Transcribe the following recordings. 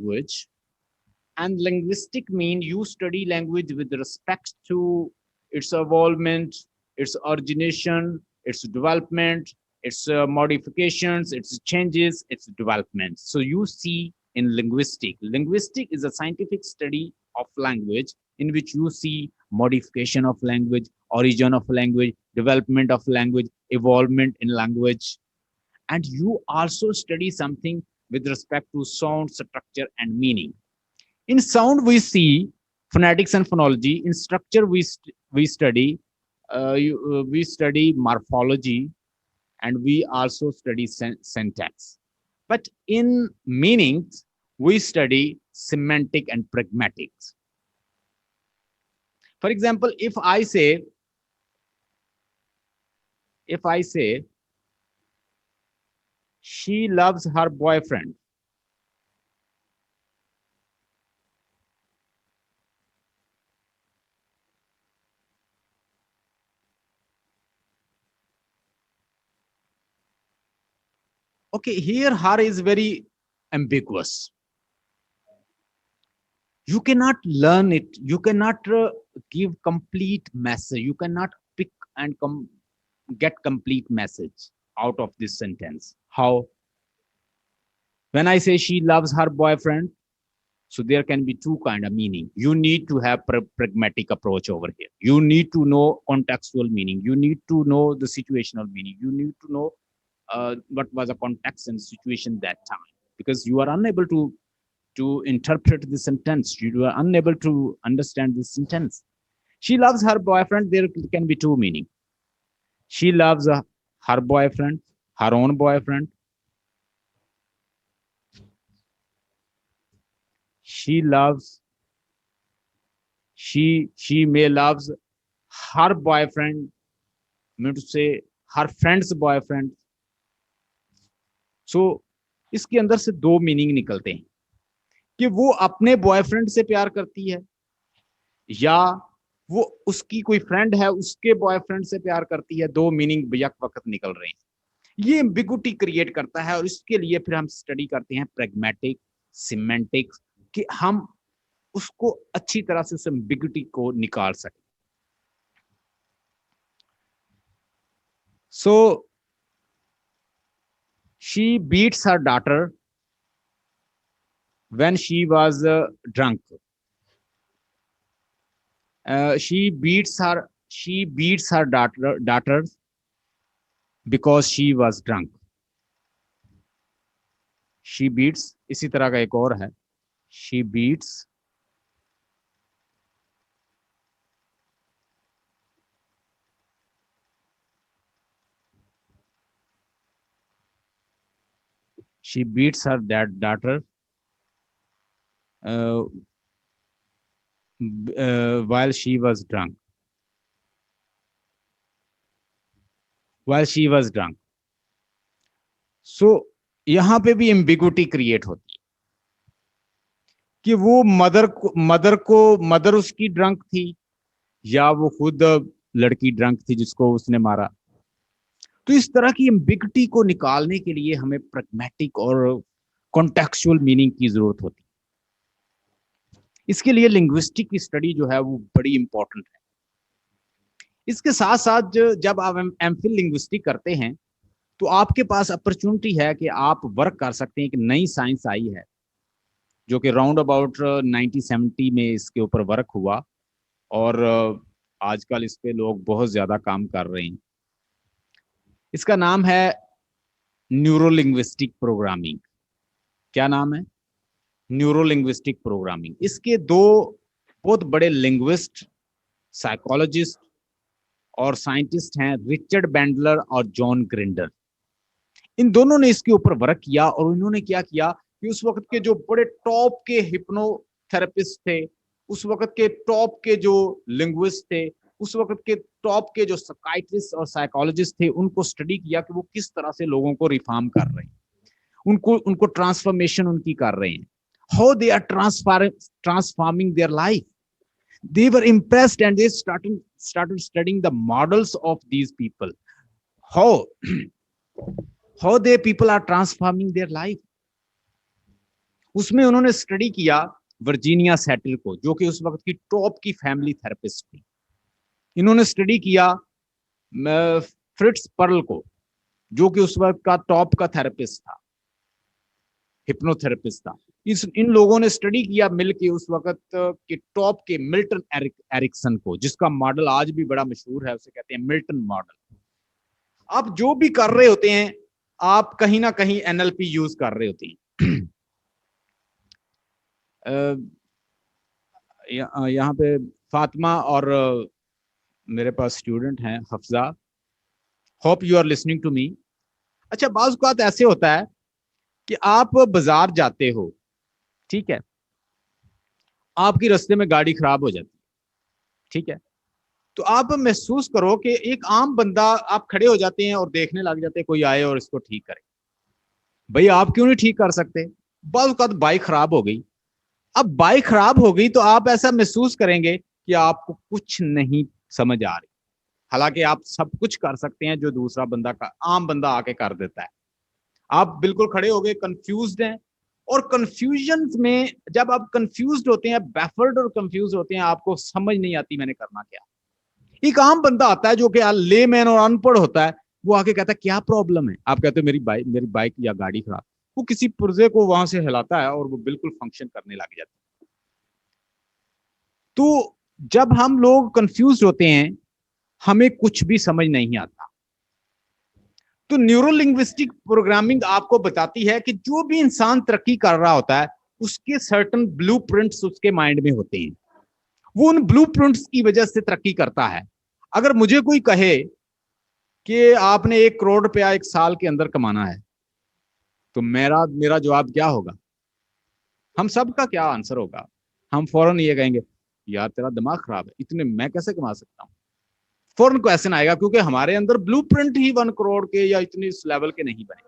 language. And linguistic mean you study language with respect to its evolvement, its origination, its development, its modifications, its changes, its development. So you see in linguistic is a scientific study of language in which you see modification of language, origin of language, development of language, evolvement in language. And you also study something with respect to sound, structure, and meaning. In sound, we see phonetics and phonology. In structure, we study morphology, and we also study syntax. But in meanings, we study semantic and pragmatics. For example, if I say she loves her boyfriend, okay, here her is very ambiguous. You cannot learn it. You cannot give complete message. You cannot pick and get complete message out of this sentence. How? When I say she loves her boyfriend, so there can be two kind of meaning. You need to have pragmatic approach over here. You need to know contextual meaning. You need to know the situational meaning. You need to know what was the context and situation that time, because you are unable to interpret the sentence. You are unable to understand this sentence. She loves her boyfriend. There can be two meaning. She loves her boyfriend, her own boyfriend. She loves. She may loves her boyfriend. I mean to say her friend's boyfriend. So इसके अंदर से दो meaning निकलते हैं कि वो अपने boyfriend से प्यार करती है या वो उसकी कोई फ्रेंड है उसके बॉयफ्रेंड से प्यार करती है. दो मीनिंग यक वक्त निकल रहे हैं. ये एम्बिगुइटी क्रिएट करता है और इसके लिए फिर हम स्टडी करते हैं प्रैग्मेटिक सिमेंटिक्स कि हम उसको अच्छी तरह से उस एम्बिगुइटी को निकाल सकें. So she beats her daughter when she was drunk. She beats her daughter because she was drunk. She beats. इसी तरह का एक और है. She beats. She beats her daughter while she was drunk. While she was drunk. So यहाँ पे भी ambiguity create होती है कि वो मदर उसकी ड्रंक थी या वो खुद लड़की ड्रंक थी जिसको उसने मारा. तो इस तरह की एम्बिगुइटी को निकालने के लिए हमें प्रैग्मेटिक और कॉन्टेक्चुअल मीनिंग की जरूरत होती है. इसके लिए लिंग्विस्टिक की स्टडी जो है वो बड़ी इंपॉर्टेंट है. इसके साथ साथ जब आप एमफिल लिंग्विस्टिक करते हैं तो आपके पास अपॉर्चुनिटी है कि आप वर्क कर सकते हैं. कि नई साइंस आई है जो कि राउंड अबाउट 1970 में इसके ऊपर वर्क हुआ और आजकल इस पे लोग बहुत ज्यादा काम कर रहे हैं. इसका नाम है न्यूरोलिंग्विस्टिक प्रोग्रामिंग. क्या नाम है? Neurolinguistic programming. इसके दो बहुत बड़े लिंग्विस्ट, साइकोलॉजिस्ट और साइंटिस्ट हैं, रिचर्ड बैंडलर और जॉन ग्रिंडर. इन दोनों ने इसके ऊपर वर्क किया और उन्होंने क्या किया कि उस वक्त के जो बड़े टॉप के हिप्नोथेरेपिस्ट थे, उस वक्त के टॉप के जो लिंग्विस्ट थे, उस वक्त के टॉप के जो साइकाइट्रिस्ट और साइकोलॉजिस्ट थे, उनको स्टडी किया कि वो किस तरह से लोगों को रिफॉर्म कर रहे हैं, उनको ट्रांसफॉर्मेशन उनकी कर रहे हैं. How they are transforming their life. They were impressed and they started studying the models of these people. How they people are transforming their life. उसमें उन्होंने स्टडी किया वर्जीनिया सेटल को, जो कि उस वक्त की टॉप की फैमिली थेरेपिस्ट थी। इन्होंने स्टडी किया फ्रिट्ज पर्ल को, जो कि उस वक्त का टॉप का थेरेपिस्ट था, हिप्नोथेरेपिस्ट था। इन लोगों ने स्टडी किया मिलके उस वक्त के टॉप के मिल्टन एरिक्सन को, जिसका मॉडल आज भी बड़ा मशहूर है, उसे कहते हैं मिल्टन मॉडल। आप जो भी कर रहे होते हैं, आप कहीं ना कहीं एनएलपी यूज कर रहे होते हैं। यहाँ पे फातिमा और मेरे पास स्टूडेंट हैं Hafza, hope you are listening to me. अच्छा, बाज़ औक़ात ऐसे होता है कि आप बाजार जाते हो, ठीक है, आपकी रास्ते में गाड़ी खराब हो जाती है, ठीक है, तो आप महसूस करो कि एक आम बंदा, आप खड़े हो जाते हैं और देखने लग जाते हैं कोई आए और इसको ठीक करे। भाई आप क्यों नहीं ठीक कर सकते? बाज़ औक़ात बाइक खराब हो गई, अब बाइक खराब हो गई तो आप ऐसा महसूस करेंगे कि आपको कुछ नहीं समझ आ रही, हालांकि आप सब कुछ कर सकते हैं जो दूसरा बंदा का आम बंदा आके कर देता है। आप बिल्कुल खड़े हो गए, कंफ्यूज्ड हैं, और कंफ्यूजन में जब आप कंफ्यूज्ड होते हैं, बैफर्ड और कंफ्यूज होते हैं, आपको समझ नहीं आती मैंने करना क्या। एक आम बंदा आता है जो कि लेमैन और अनपढ़ होता है, वो आके कहता है क्या प्रॉब्लम है, आप कहते हो मेरी बाइक या गाड़ी खराब, वो किसी पुर्जे को वहां से हिलाता है और वो बिल्कुल फंक्शन करने लग जाता है। तो जब हम लोग कंफ्यूज होते हैं, हमें कुछ भी समझ नहीं आता। तो न्यूरो लिंग्विस्टिक प्रोग्रामिंग आपको बताती है कि जो भी इंसान तरक्की कर रहा होता है, उसके सर्टन ब्लूप्रिंट्स उसके माइंड में होते हैं, वो उन ब्लूप्रिंट्स की वजह से तरक्की करता है। अगर मुझे कोई कहे कि आपने 1 करोड़ रुपया 1 साल के अंदर कमाना है, तो मेरा जवाब क्या होगा? हम सब का क्या आंसर होगा? हम फौरन ये कहेंगे, यार तेरा दिमाग खराब है, इतने मैं कैसे कमा सकता हूं? फौरन क्वेश्चन आएगा, क्योंकि हमारे अंदर ब्लूप्रिंट ही 1 करोड़ के या इतनी इस लेवल के नहीं बने।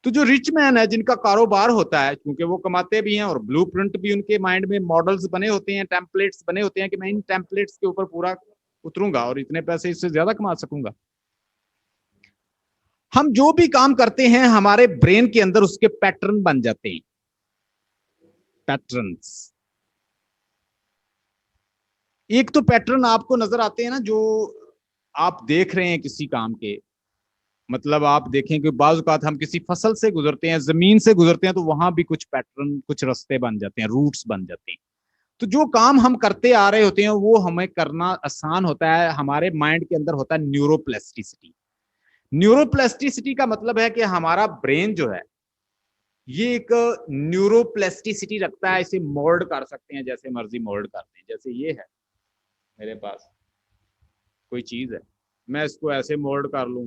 तो जो रिच मैन है, जिनका कारोबार होता है, क्योंकि वो कमाते भी हैं और ब्लूप्रिंट भी उनके माइंड में मॉडल्स बने होते हैं, टेम्पलेट्स बने होते हैं कि मैं इन टेम्पलेट्स के ऊपर पूरा उतरूंगा और इतने पैसे इससे ज्यादा कमा सकूंगा। हम जो भी काम करते हैं, हमारे ब्रेन के अंदर उसके पैटर्न बन जाते हैं, पैटर्न्स। एक तो पैटर्न आपको नजर आते हैं ना, जो आप देख रहे हैं किसी काम के, मतलब आप देखें कि बाज़ औक़ात हम किसी फसल से गुजरते हैं, जमीन से गुजरते हैं, तो वहां भी कुछ पैटर्न, कुछ रास्ते बन जाते हैं, रूट्स बन जाते हैं। तो जो काम हम करते आ रहे होते हैं वो हमें करना आसान होता है, हमारे माइंड के अंदर होता है न्यूरोप्लास्टिसिटी। न्यूरोप्लास्टिसिटी का मतलब है कि हमारा ब्रेन जो है, ये एक न्यूरोप्लास्टिसिटी रखता है, इसे मोल्ड कर सकते हैं, जैसे मर्जी मोल्ड करते हैं। जैसे ये है मेरे पास कोई चीज है, मैं इसको ऐसे मोल्ड कर लूं,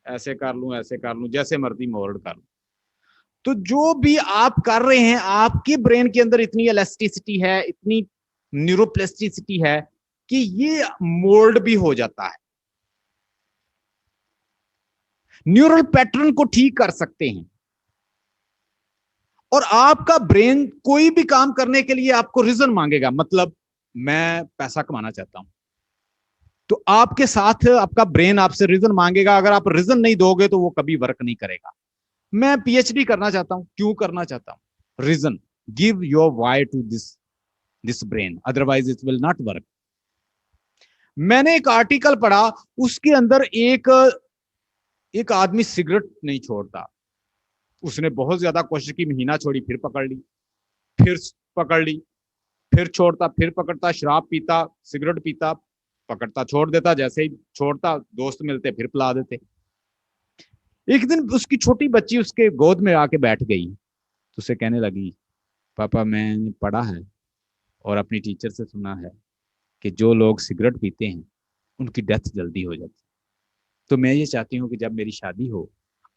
ऐसे कर लूं, ऐसे कर लूं, जैसे मर्जी मोल्ड कर लूं। तो जो भी आप कर रहे हैं, आपके ब्रेन के अंदर इतनी इलास्टिसिटी है, इतनी न्यूरोप्लास्टिसिटी है कि ये मोल्ड भी हो जाता है। न्यूरल पैटर्न को ठीक कर सकते हैं। और आपका ब्रेन कोई भी काम करने के लिए आपको रीजन मांगेगा, मतलब मैं पैसा कमाना चाहता हूं, तो आपके साथ आपका ब्रेन आपसे रीजन मांगेगा। अगर आप रीजन नहीं दोगे तो वो कभी वर्क नहीं करेगा। मैं पीएचडी करना चाहता हूं, क्यों करना चाहता हूं? Reason, give your why to this brain, otherwise it will not work. मैंने एक आर्टिकल पढ़ा, उसके अंदर एक आदमी सिगरेट नहीं छोड़ता, उसने बहुत ज्यादा कोशिश की, महीना छोड़ी, फिर पकड़ ली, फिर पकड़ ली, फिर छोड़ता, फिर पकड़ता, शराब पीता, सिगरेट पीता, पकड़ता, छोड़ देता, जैसे ही छोड़ता दोस्त मिलते फिर पिला देते। एक दिन उसकी छोटी बच्ची उसके गोद में आके बैठ गई, तो उसे कहने लगी, पापा मैंने पढ़ा है और अपनी टीचर से सुना है कि जो लोग सिगरेट पीते हैं उनकी डेथ जल्दी हो जाती है, तो मैं ये चाहती हूँ कि जब मेरी शादी हो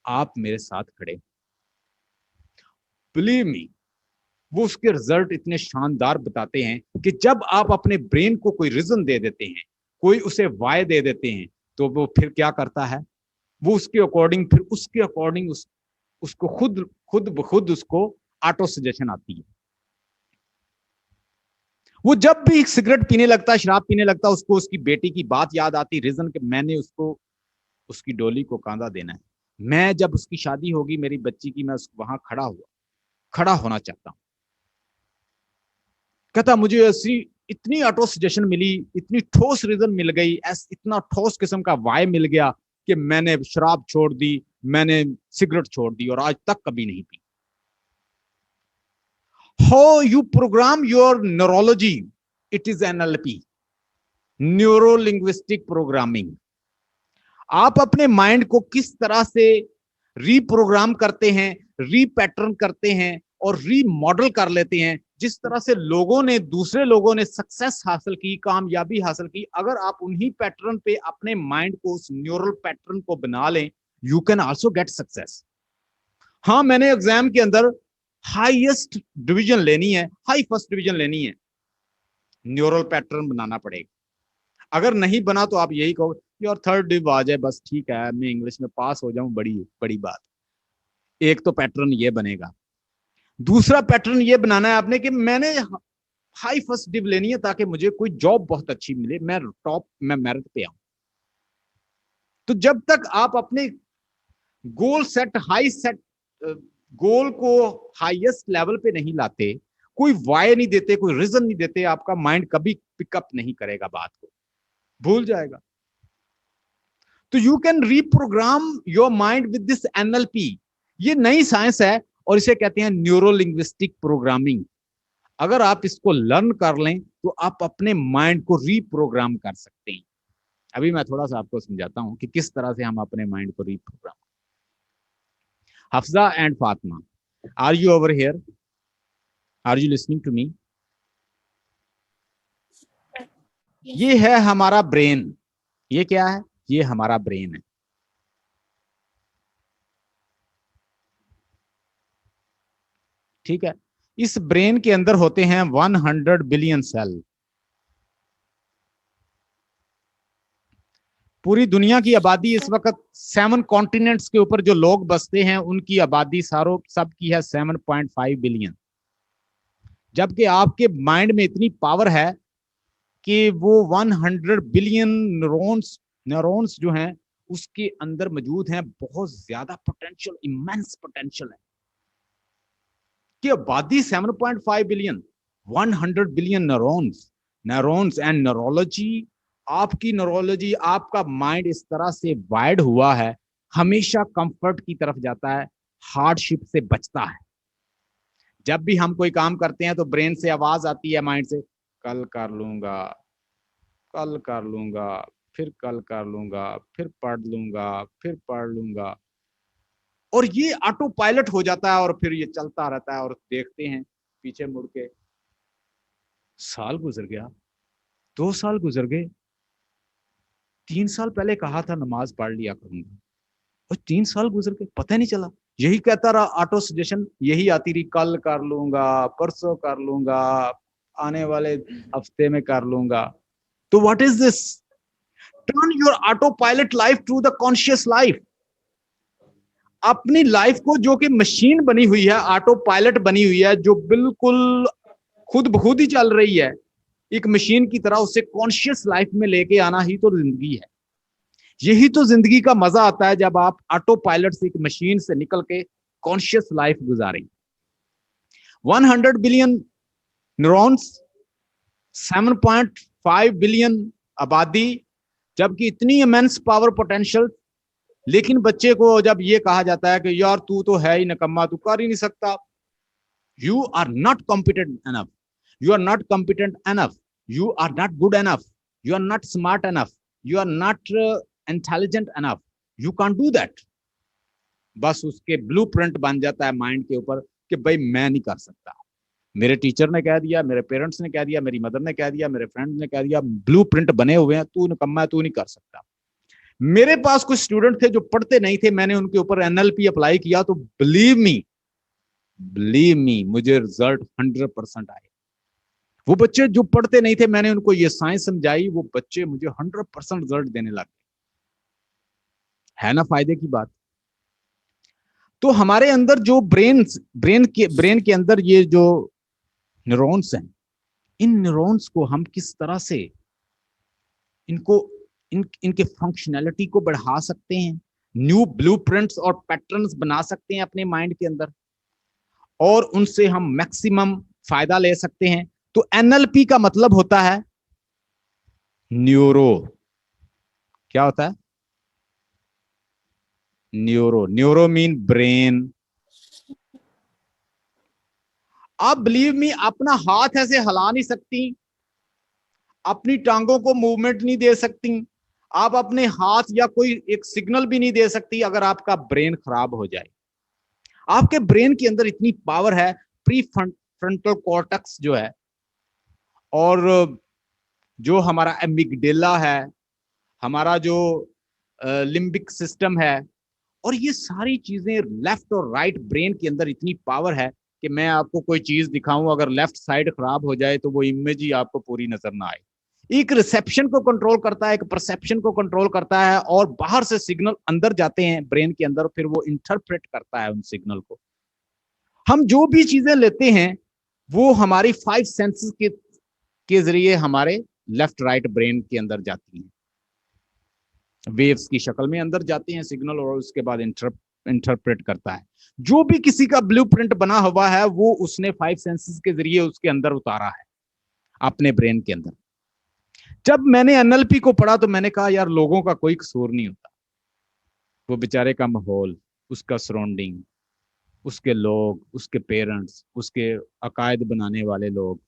आप मेरे साथ खड़े। बिलीव मी, वो उसके रिजल्ट इतने शानदार बताते हैं कि जब आप अपने ब्रेन को कोई रीजन दे देते हैं, कोई उसे वाय दे देते हैं, तो वो फिर क्या करता है, वो उसके अकॉर्डिंग, फिर उसके अकॉर्डिंग उसको खुद खुद ब खुद उसको ऑटो सजेशन आती है। वो जब भी सिगरेट पीने लगता है, शराब पीने लगता है, उसको उसकी बेटी की बात याद आती, रीजन कि मैंने उसको उसकी डोली को कांधा देना है, मैं जब उसकी शादी होगी मेरी बच्ची की, मैं वहां खड़ा हुआ, खड़ा होना चाहता हूं। कहता मुझे ऐसी इतनी ऑटो सजेशन मिली, इतनी ठोस रीजन मिल गई, इतना ठोस किस्म का वाई मिल गया कि मैंने शराब छोड़ दी, मैंने सिगरेट छोड़ दी और आज तक कभी नहीं P. How you programme your neurology, it is NLP, neuro linguistic programming. आप अपने माइंड को किस तरह से रीप्रोग्राम करते हैं, रीपैटर्न करते हैं और रीमॉडल कर लेते हैं। जिस तरह से दूसरे लोगों ने सक्सेस हासिल की, कामयाबी हासिल की, अगर आप उन्हीं पैटर्न पे अपने माइंड को, उस न्यूरल पैटर्न को बना लें, you can also get success. हाँ, मैंने एग्जाम के अंदर हाईएस्ट डिवीजन लेनी है, हाई फर्स्ट डिवीजन लेनी है, न्यूरल पैटर्न बनाना पड़ेगा। अगर नहीं बना तो आप यही कहो यार थर्ड डिव आ जाए बस ठीक है, मैं इंग्लिश में पास हो जाऊं, बड़ी बड़ी बात। एक तो पैटर्न ये बनेगा। दूसरा पैटर्न ये बनाना है आपने कि मैंने हाई फर्स्ट डिव लेनी है ताकि मुझे कोई जॉब बहुत अच्छी मिले, मैं मेरिट पे आऊं। तो जब तक आप अपने गोल को हाईएस्ट लेवल पे नहीं लाते, कोई वाई नहीं देते, कोई रीजन नहीं देते, आपका माइंड कभी पिकअप नहीं करेगा, बात को भूल जाएगा। तो you can reprogram your mind with this NLP. ये नई साइंस है और इसे कहते हैं न्यूरो लिंग्विस्टिक प्रोग्रामिंग। अगर आप इसको लर्न कर लें तो आप अपने माइंड को रीप्रोग्राम कर सकते हैं। अभी मैं थोड़ा सा आपको समझाता हूं कि किस तरह से हम अपने माइंड को reprogram. Hafza and Fatima, are you over here? Are you listening to me? ये है हमारा ब्रेन। ये क्या है? ये हमारा ब्रेन है। ठीक है, इस ब्रेन के अंदर होते हैं 100 बिलियन सेल। पूरी दुनिया की आबादी इस वक्त 7 कॉन्टिनेंट्स के ऊपर जो लोग बसते हैं उनकी आबादी सब की है 7.5 बिलियन। जबकि आपके माइंड में इतनी पावर है कि वो 100 बिलियन न्यूरॉन्स जो हैं उसके अंदर मौजूद हैं। बहुत ज्यादा पोटेंशियल, इमेंस पोटेंशियल है कि आबादी 7.5 billion, 100 billion neurons and neurology. आपकी न्यूरोलॉजी, आपका माइंड इस तरह से वायर्ड हुआ है, हमेशा कंफर्ट की तरफ जाता है, हार्डशिप से बचता है। जब भी हम कोई काम करते हैं तो ब्रेन से आवाज आती है माइंड से, कल कर लूंगा, कल कर लूंगा, फिर कल कर लूंगा, फिर पढ़ लूंगा, फिर पढ़ लूंगा। और ये ऑटो पायलट हो जाता है और फिर ये चलता रहता है। और देखते हैं पीछे मुड़ के, साल गुजर गया, 2 साल गुजर गए, 3 साल पहले कहा था नमाज पढ़ लिया करूंगा और 3 साल गुजर गए, पता नहीं चला। यही कहता रहा, ऑटो सजेशन यही आती रही, कल कर लूंगा, परसों कर लूंगा, आने वाले हफ्ते में कर लूंगा। तो what is this? Turn your autopilot life to the conscious life. अपनी लाइफ को, जो कि मशीन बनी हुई है, ऑटो पायलट बनी हुई है, जो बिल्कुल खुद ब खुद ही चल रही है एक मशीन की तरह, उसे कॉन्शियस लाइफ में लेके आना ही तो जिंदगी है। यही तो जिंदगी का मजा आता है जब आप ऑटो पायलट से, एक मशीन से निकल के कॉन्शियस लाइफ गुजारें। 100 बिलियन न्यूरॉन्स, 7.5 बिलियन आबादी, जबकि इतनी इमेंस पावर पोटेंशियल। लेकिन बच्चे को जब ये कहा जाता है कि यार तू तो है ही निकम्मा, तू कर ही नहीं सकता, you are not competent enough, you are not competent enough, you are not good enough, you are not smart enough, you are not intelligent enough, you can do that. बस उसके ब्लूप्रिंट बन जाता है माइंड के ऊपर कि भाई मैं नहीं कर सकता, मेरे टीचर ने कह दिया, मेरे पेरेंट्स ने कह दिया, मेरी मदर ने कह दिया, मेरे फ्रेंड ने कह दिया, ब्लूप्रिंट बने हुए हैं, तू निकम्मा है, तू नहीं कर सकता। मेरे पास कुछ स्टूडेंट थे जो पढ़ते नहीं थे, मैंने उनके ऊपर एनएलपी अप्लाई किया तो बिलीव मी मुझे रिजल्ट 100% आए। वो बच्चे जो पढ़ते नहीं थे, मैंने उनको ये साइंस समझाई, वो बच्चे मुझे 100% रिजल्ट देने लगे। है ना फायदे की बात? तो हमारे अंदर जो ब्रेन के अंदर ये जो न्यूरॉन्स हैं, इन न्यूरॉन्स को हम किस तरह से इनके फंक्शनैलिटी को बढ़ा सकते हैं, न्यू ब्लूप्रिंट्स और पैटर्न्स बना सकते हैं अपने माइंड के अंदर। और उनसे हम मैक्सिमम फायदा ले सकते हैं। तो एनएलपी का मतलब होता है न्यूरो। क्या होता है? न्यूरो। Neuro mean brain. आप बिलीव मी, अपना हाथ ऐसे हिला नहीं सकती, अपनी टांगों को मूवमेंट नहीं दे सकती, आप अपने हाथ या कोई एक सिग्नल भी नहीं दे सकती अगर आपका ब्रेन खराब हो जाए। आपके ब्रेन के अंदर इतनी पावर है, प्री फ्रंटल कॉर्टेक्स जो है, और जो हमारा एमिगडेला है, हमारा जो लिम्बिक सिस्टम है, और ये सारी चीजें लेफ्ट और राइट ब्रेन के अंदर इतनी पावर है कि मैं आपको कोई चीज दिखाऊं, अगर लेफ्ट साइड खराब हो जाए तो वो इमेज ही आपको पूरी नजर ना आए। एक रिसेप्शन को कंट्रोल करता है, एक परसेप्शन को कंट्रोल करता है, और बाहर से सिग्नल अंदर जाते हैं ब्रेन के अंदर, फिर वो इंटरप्रेट करता है उन सिग्नल को। हम जो भी चीजें लेते हैं वो हमारी फाइव सेंसेस के जरिए हमारे लेफ्ट राइट ब्रेन के अंदर जाती हैं, वेव्स की शक्ल में अंदर जाते हैं सिग्नल, और उसके बाद इंटरप्रेट करता है। जो भी किसी का ब्लूप्रिंट बना हुआ है वो उसने फाइव सेंसेस के जरिए उसके अंदर उतारा है अपने ब्रेन के अंदर। जब मैंने एनएलपी को पढ़ा तो मैंने कहा यार, लोगों का कोई कसूर नहीं होता, वो बेचारे का माहौल, उसका सराउंडिंग, उसके लोग, उसके पेरेंट्स, उसके अकायद बनाने वाले लोग,